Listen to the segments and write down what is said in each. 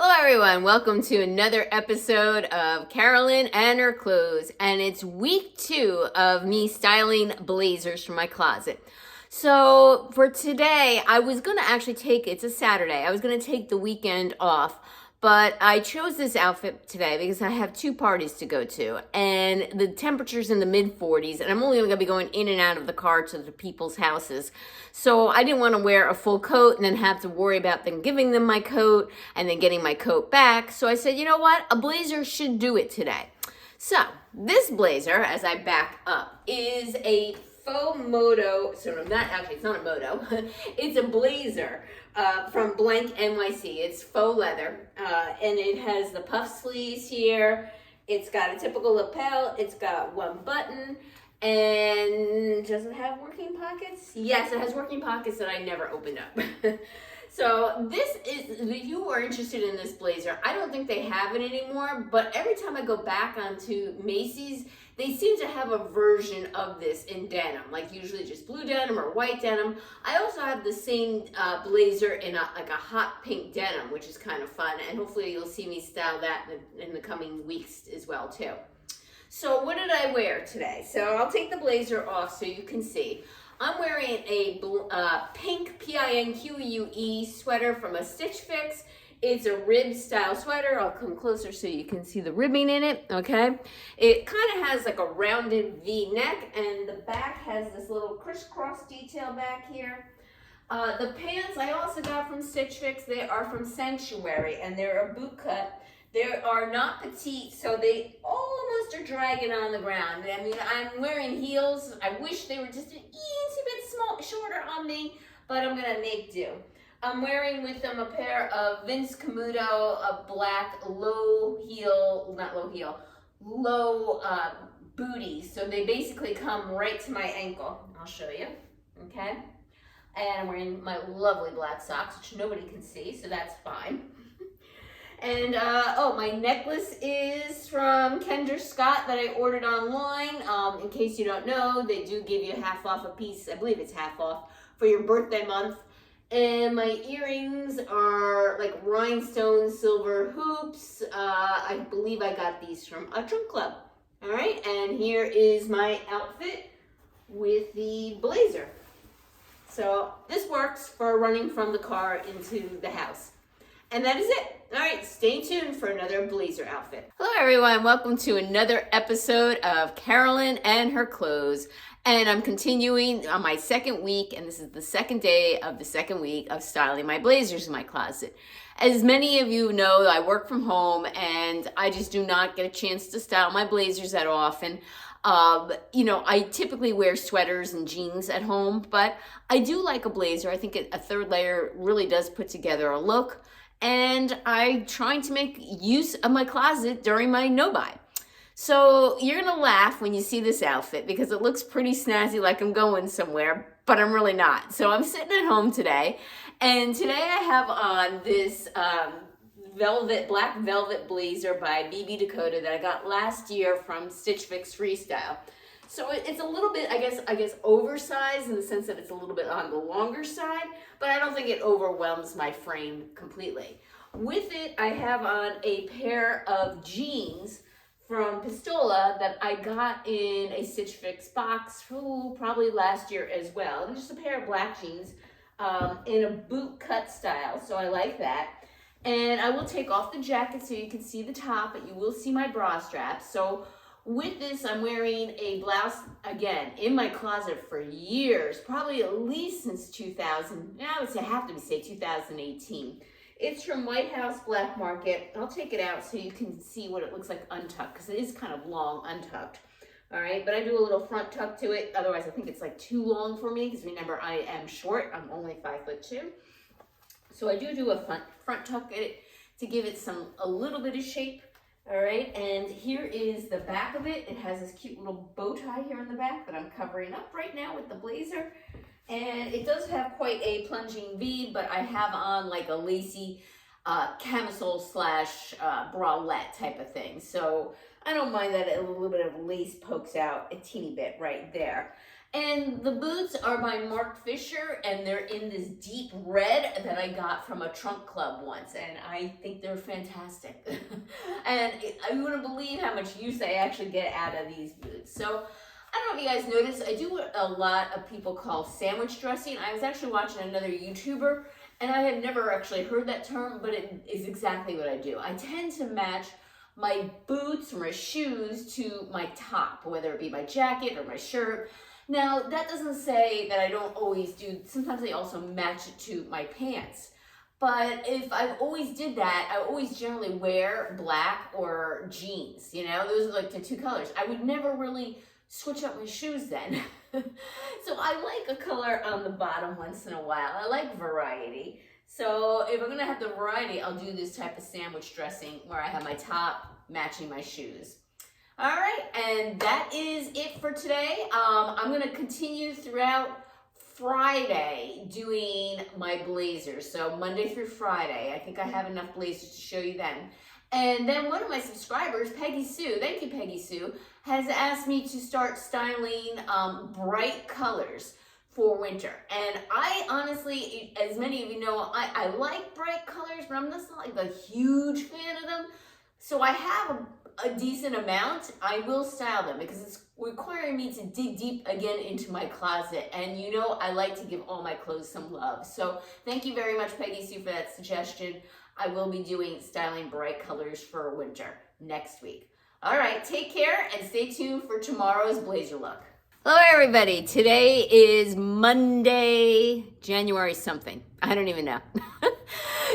Hello everyone, welcome to another episode of Carolyn and her clothes, and it's week 2 of me styling blazers from my closet. So for today, I was gonna actually it's a Saturday, I was gonna take the weekend off, but I chose this outfit today because I have 2 parties to go to, and the temperature's in the mid-40s, and I'm only gonna be going in and out of the car to the people's houses. So I didn't want to wear a full coat and then have to worry about them giving them my coat and then getting my coat back. So I said, you know what? A blazer should do it today. So this blazer, as I back up, is a faux moto. So not actually, it's not a moto. It's a blazer from Blank NYC. It's faux leather, and it has the puff sleeves here. It's got a typical lapel. It's got one button. And does it have working pockets? Yes, it has working pockets that I never opened up. So this is, if you are interested in this blazer, I don't think they have it anymore, but every time I go back onto Macy's, they seem to have a version of this in denim, like usually just blue denim or white denim. I also have the same blazer in a hot pink denim, which is kind of fun, and hopefully you'll see me style that in the coming weeks as well too. So what did I wear today? So I'll take the blazer off so you can see. I'm wearing a pink Pinque sweater from a Stitch Fix. It's a rib style sweater. I'll come closer so you can see the ribbing in it, okay? It kind of has like a rounded V neck, and the back has this little crisscross detail back here. The pants I also got from Stitch Fix. They are from Sanctuary, and they're a boot cut. They are not petite, so they almost are dragging on the ground. I mean, I'm wearing heels. I wish they were just an easy bit shorter on me, but I'm gonna make do. I'm wearing with them a pair of Vince Camuto, a black low booties. So they basically come right to my ankle. I'll show you, okay? And I'm wearing my lovely black socks, which nobody can see, so that's fine. And, my necklace is from Kendra Scott that I ordered online. In case you don't know, they do give you half off a piece. I believe it's half off for your birthday month. And my earrings are like rhinestone silver hoops. I believe I got these from a trunk club. All right, and here is my outfit with the blazer. So this works for running from the car into the house. And that is it. All right, stay tuned for another blazer outfit. Hello everyone, welcome to another episode of Carolyn and her clothes. And I'm continuing on my second week, and this is the second day of the second week of styling my blazers in my closet. As many of you know, I work from home and I just do not get a chance to style my blazers that often. I typically wear sweaters and jeans at home, but I do like a blazer. I think a third layer really does put together a look. And I'm trying to make use of my closet during my no-buy. So you're gonna laugh when you see this outfit because it looks pretty snazzy, like I'm going somewhere, but I'm really not. So I'm sitting at home today, and today I have on this black velvet blazer by BB Dakota that I got last year from Stitch Fix Freestyle. So it's a little bit, I guess oversized in the sense that it's a little bit on the longer side, but I don't think it overwhelms my frame completely. With it, I have on a pair of jeans from Pistola that I got in a Stitch Fix box probably last year as well. And just a pair of black jeans in a boot cut style, so I like that. And I will take off the jacket so you can see the top, but you will see my bra straps. So with this, I'm wearing a blouse, again, in my closet for years, probably at least since 2000, I would say, have to say 2018. It's from White House Black Market. I'll take it out so you can see what it looks like untucked, because it is kind of long untucked. All right, but I do a little front tuck to it. Otherwise, I think it's like too long for me, because remember, I am short. I'm only 5'2". So I do a front tuck in it to give it a little bit of shape. All right, and here is the back of it. It has this cute little bow tie here in the back that I'm covering up right now with the blazer. And it does have quite a plunging V, but I have on like a lacy camisole slash bralette type of thing. So I don't mind that a little bit of lace pokes out a teeny bit right there. And the boots are by Mark Fisher, and they're in this deep red that I got from a trunk club once, and I think they're fantastic. And I wouldn't believe how much use I actually get out of these boots. So I don't know if you guys noticed, I do what a lot of people call sandwich dressing. I was actually watching another YouTuber, and I had never actually heard that term, but it is exactly what I do. I tend to match my boots or my shoes to my top, whether it be my jacket or my shirt. Now, that doesn't say that I don't always do, sometimes I also match it to my pants. But if I've always did that, I always generally wear black or jeans, you know, those are like the two colors. I would never really switch up my shoes then. So I like a color on the bottom once in a while. I like variety. So if I'm gonna have the variety, I'll do this type of sandwich dressing where I have my top matching my shoes. All right, and that is it for today. I'm gonna continue throughout Friday doing my blazers. So Monday through Friday. I think I have enough blazers to show you then. And then one of my subscribers, Peggy Sue, thank you Peggy Sue, has asked me to start styling bright colors for winter. And I honestly, as many of you know, I like bright colors, but I'm just not like a huge fan of them. So I have a decent amount. I will style them because it's requiring me to dig deep again into my closet. And you know, I like to give all my clothes some love. So thank you very much, Peggy Sue, for that suggestion. I will be doing styling bright colors for winter next week. All right, take care and stay tuned for tomorrow's blazer look. Hello everybody, today is Monday, January something, I don't even know.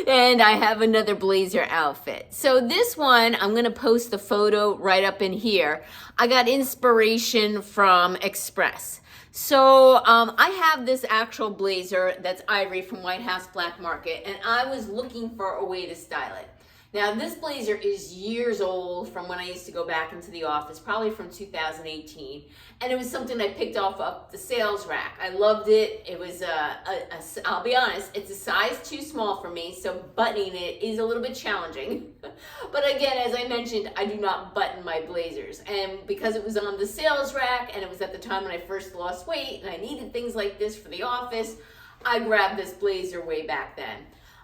And I have another blazer outfit. So this one, I'm gonna post the photo right up in here. I got inspiration from Express. So I have this actual blazer that's ivory from White House Black Market, and I was looking for a way to style it. Now this blazer is years old from when I used to go back into the office, probably from 2018. And it was something I picked off the sales rack. I loved it. It was, I'll be honest, it's a size too small for me, so buttoning it is a little bit challenging. But again, as I mentioned, I do not button my blazers. And because it was on the sales rack and it was at the time when I first lost weight and I needed things like this for the office, I grabbed this blazer way back then.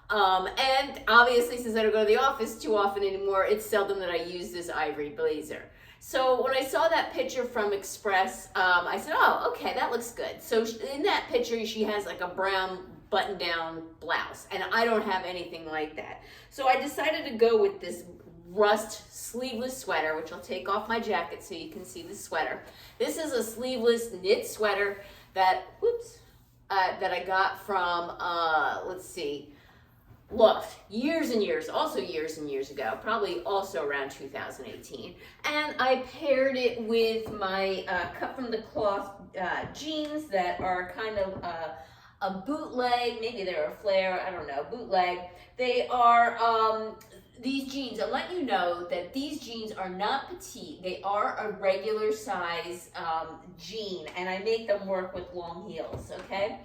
And obviously, since I don't go to the office too often anymore, it's seldom that I use this ivory blazer. So when I saw that picture from Express, I said, oh, okay, that looks good. So in that picture, she has like a brown button-down blouse, and I don't have anything like that. So I decided to go with this rust sleeveless sweater, which I'll take off my jacket so you can see the sweater. This is a sleeveless knit sweater that, that I got from, let's see, Loft, years and years ago, probably also around 2018. And I paired it with my cut from the cloth jeans that are kind of a bootleg, maybe they're a flare, I don't know, bootleg. They are, these jeans, I'll let you know that these jeans are not petite, they are a regular size jean, and I make them work with long heels, okay?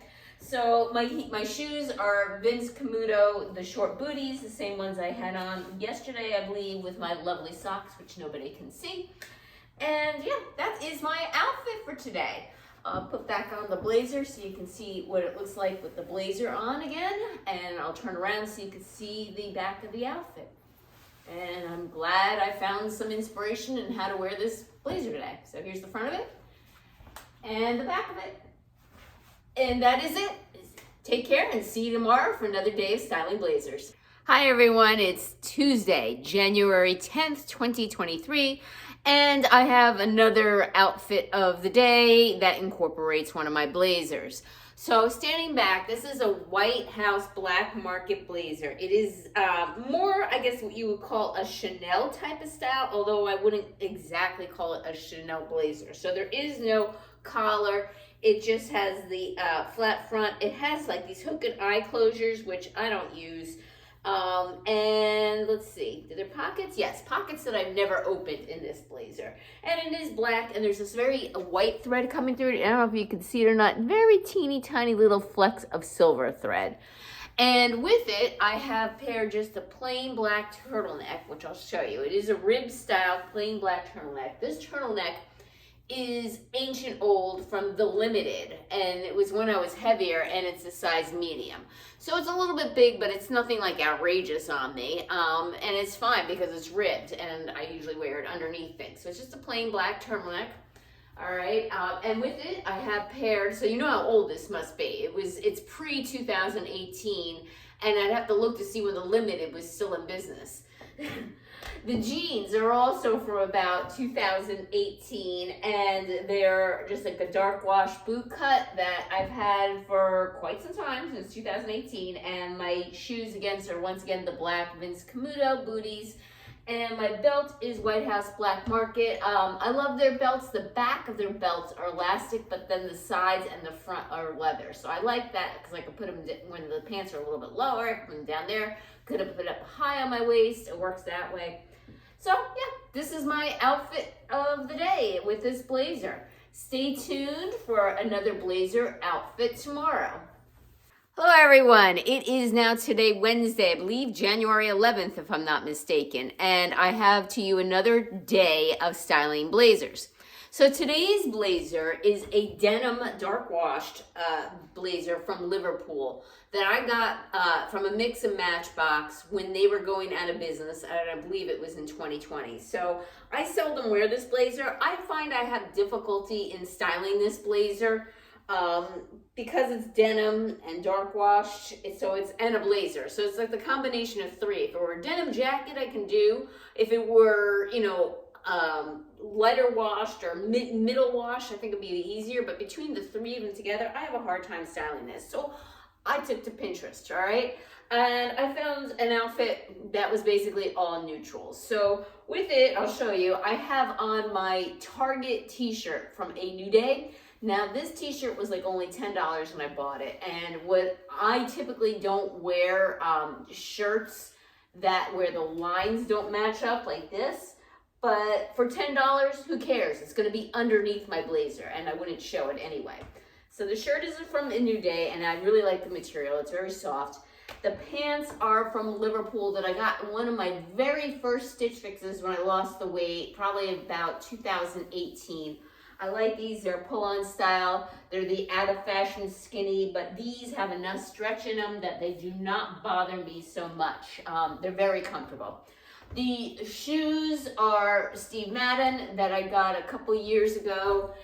So my shoes are Vince Camuto, the short booties, the same ones I had on yesterday, I believe, with my lovely socks, which nobody can see. And yeah, that is my outfit for today. I'll put back on the blazer so you can see what it looks like with the blazer on again. And I'll turn around so you can see the back of the outfit. And I'm glad I found some inspiration in how to wear this blazer today. So here's the front of it and the back of it. And that is it. Take care and see you tomorrow for another day of styling blazers. Hi everyone, it's Tuesday, January 10th, 2023, and I have another outfit of the day that incorporates one of my blazers. So standing back, this is a White House Black Market blazer. It is more, I guess, what you would call a Chanel type of style, although I wouldn't exactly call it a Chanel blazer. So there is no collar. It just has the flat front. It has like these hook and eye closures, which I don't use. And let's see, are there pockets? Yes, pockets that I've never opened in this blazer. And it is black, and there's this very white thread coming through it. I don't know if you can see it or not. Very teeny tiny little flecks of silver thread. And with it, I have paired just a plain black turtleneck, which I'll show you. It is a rib style plain black turtleneck. This turtleneck is ancient old from the limited, and it was when I was heavier, and it's a size medium. So it's a little bit big, but it's nothing like outrageous on me, and it's fine because it's ribbed, and I usually wear it underneath things. So it's just a plain black turtleneck. All right, and with it, I have paired, so you know how old this must be. It's pre-2018, and I'd have to look to see when the limited was still in business. The jeans are also from about 2018, and they're just like a dark wash boot cut that I've had for quite some time, since 2018, and my shoes are once again the black Vince Camuto booties. And my belt is White House Black Market. I love their belts. The back of their belts are elastic, but then the sides and the front are leather. So I like that because I can put them when the pants are a little bit lower. I can put them down there. Could have put it up high on my waist. It works that way. So yeah, this is my outfit of the day with this blazer. Stay tuned for another blazer outfit tomorrow. Hello everyone, it is now today Wednesday, I believe January 11th if I'm not mistaken, and I have to you another day of styling blazers. So today's blazer is a denim dark washed blazer from Liverpool that I got from a mix and match box when they were going out of business, and I believe it was in 2020. So I seldom wear this blazer. I find I have difficulty in styling this blazer because it's denim and dark washed, and a blazer. So it's like the combination of three. If it were a denim jacket, I can do. If it were, lighter washed or middle wash, I think it'd be easier. But between the three of them together, I have a hard time styling this. So I took to Pinterest, all right? And I found an outfit that was basically all neutrals. So with it, I'll show you, I have on my Target t-shirt from A New Day. Now this t-shirt was like only $10 when I bought it, and what I typically don't wear shirts where the lines don't match up like this, but for $10, who cares? It's gonna be underneath my blazer and I wouldn't show it anyway. So the shirt is from A New Day and I really like the material, it's very soft. The pants are from Liverpool that I got in one of my very first Stitch Fixes when I lost the weight, probably about 2018. I like these, they're pull-on style. They're the out of fashion skinny, but these have enough stretch in them that they do not bother me so much. They're very comfortable. The shoes are Steve Madden that I got a couple years ago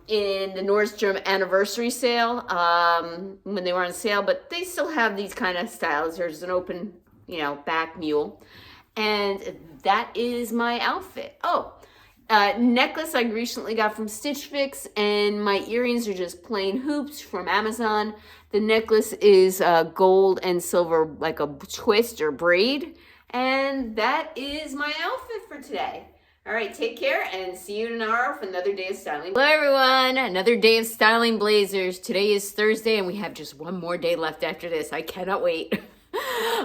in the Nordstrom anniversary sale when they were on sale, but they still have these kind of styles. There's an open, back mule. And that is my outfit. Necklace I recently got from Stitch Fix, and my earrings are just plain hoops from Amazon. The necklace is gold and silver, like a twist or braid. And that is my outfit for today. All right, take care and see you tomorrow for another day of styling. Hello everyone, another day of styling blazers. Today is Thursday and we have just one more day left after this. I cannot wait.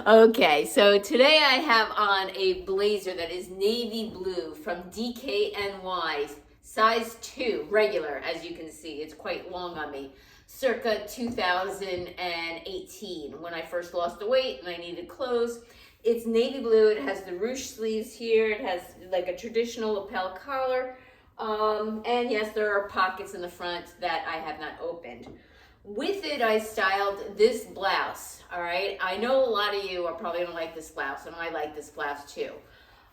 Okay, so today I have on a blazer that is navy blue from DKNY, size 2, regular, as you can see. It's quite long on me. Circa 2018, when I first lost the weight and I needed clothes. It's navy blue, it has the ruche sleeves here, it has like a traditional lapel collar, and yes, there are pockets in the front that I have not opened. With it, I styled this blouse, all right? I know a lot of you are probably gonna like this blouse, and I like this blouse too.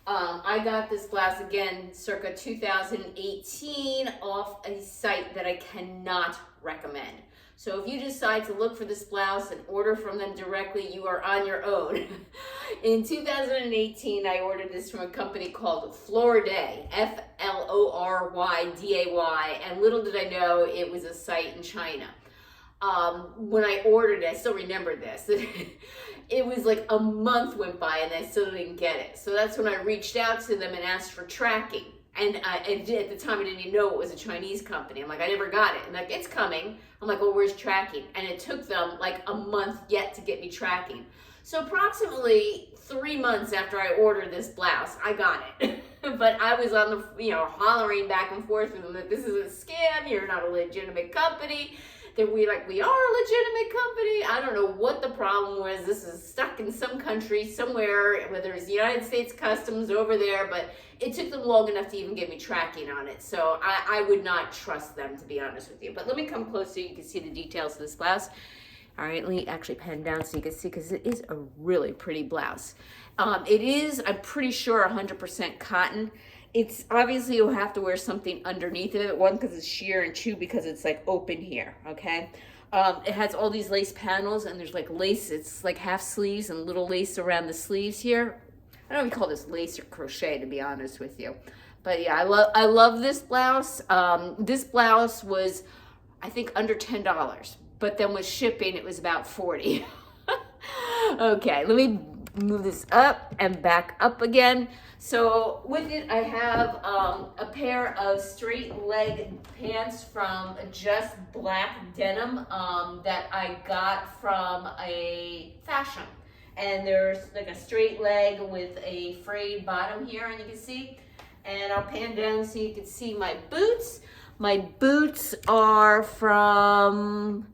I got this blouse, again, circa 2018, off a site that I cannot recommend. So if you decide to look for this blouse and order from them directly, you are on your own. In 2018, I ordered this from a company called Floriday, Florydday, and little did I know it was a site in China. When I ordered it, I still remember this. It was like a month went by and I still didn't get it. So that's when I reached out to them and asked for tracking. And at the time, I didn't even know it was a Chinese company. I'm like, I never got it. And like, it's coming. I'm like, well, where's tracking? And it took them like a month yet to get me tracking. So approximately 3 months after I ordered this blouse, I got it. But I was on the, hollering back and forth with them that this is a scam. You're not a legitimate company. that we are a legitimate company. I don't know what the problem was. This is stuck in some country somewhere, whether it's the United States Customs over there, but it took them long enough to even give me tracking on it. So I would not trust them, to be honest with you. But let me come close so you can see the details of this blouse. All right, let me actually pen down so you can see, because it is a really pretty blouse. It is, I'm pretty sure, 100% cotton. It's obviously you'll have to wear something underneath it. One, because it's sheer, and two, because it's like open here, okay? It has all these lace panels, and there's like lace. It's like half sleeves and little lace around the sleeves here. I don't know if you call this lace or crochet, to be honest with you. But yeah, I love this blouse. This blouse was, I think, under $10. But then with shipping, it was about $40. Okay, let me move this up and back up again. So with it, I have a pair of straight leg pants from Just Black Denim that I got from a fashion. And there's like a straight leg with a frayed bottom here, and you can see. And I'll pan down so you can see my boots. My boots are from,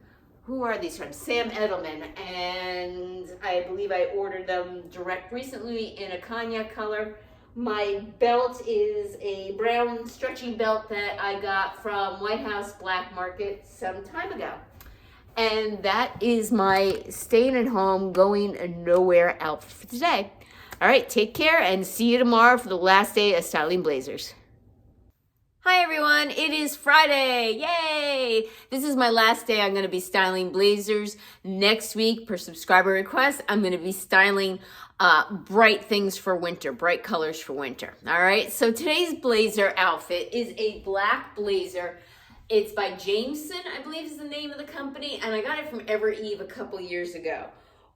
who are these from? Sam Edelman, and I believe I ordered them direct recently in a cognac color. My belt is a brown stretchy belt that I got from White House Black Market some time ago. And that is my staying at home, going nowhere outfit for today. All right, take care and see you tomorrow for the last day of styling blazers. Hi everyone, it is Friday, yay! This is my last day I'm going to be styling blazers. Next week, per subscriber request, I'm going to be styling bright things for winter, bright colors for winter. All right, so today's blazer outfit is a black blazer. It's by Jameson, I believe is the name of the company, and I got it from Ever Eve a couple years ago.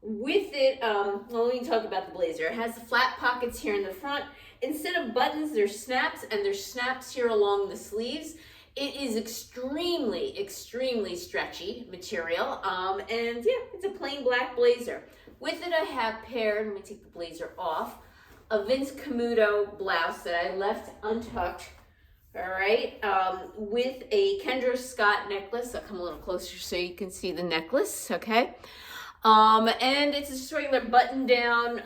With it, well, let me talk about the blazer. It has the flat pockets here in the front. Instead of buttons, there's snaps, and there's snaps here along the sleeves. It is extremely, extremely stretchy material, and yeah, it's a plain black blazer. With it, I have paired, let me take the blazer off, a Vince Camuto blouse that I left untucked, all right, with a Kendra Scott necklace. I'll come a little closer so you can see the necklace, okay? And it's just a regular button-down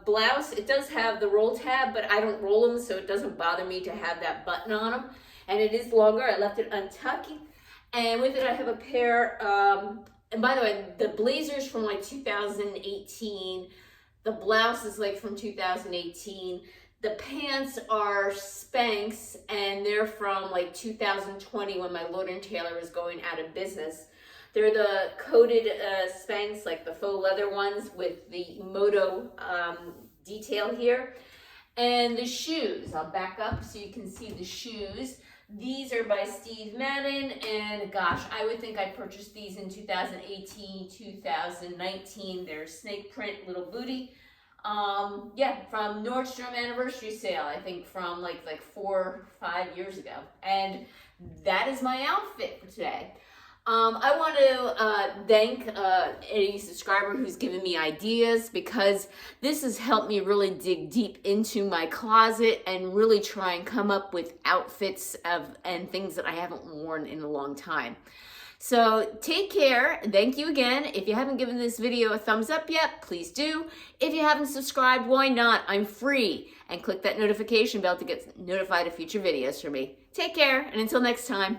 blouse. It does have the roll tab, but I don't roll them, so it doesn't bother me to have that button on them. And it is longer. I left it untucked. And with it, I have a pair, and by the way, the blazer's from like 2018. The blouse is like from 2018. The pants are Spanx, and they're from like 2020 when my Lord & Taylor was going out of business. They're the coated Spanx, like the faux leather ones with the moto detail here. And the shoes, I'll back up so you can see the shoes. These are by Steve Madden, and gosh, I would think I purchased these in 2018, 2019. They're snake print little booty. Yeah, from Nordstrom anniversary sale, I think from like 4 or 5 years ago. And that is my outfit for today. I want to thank any subscriber who's given me ideas, because this has helped me really dig deep into my closet and really try and come up with outfits and things that I haven't worn in a long time. So take care. Thank you again. If you haven't given this video a thumbs up yet, please do. If you haven't subscribed, why not? I'm free. And click that notification bell to get notified of future videos from me. Take care, and until next time.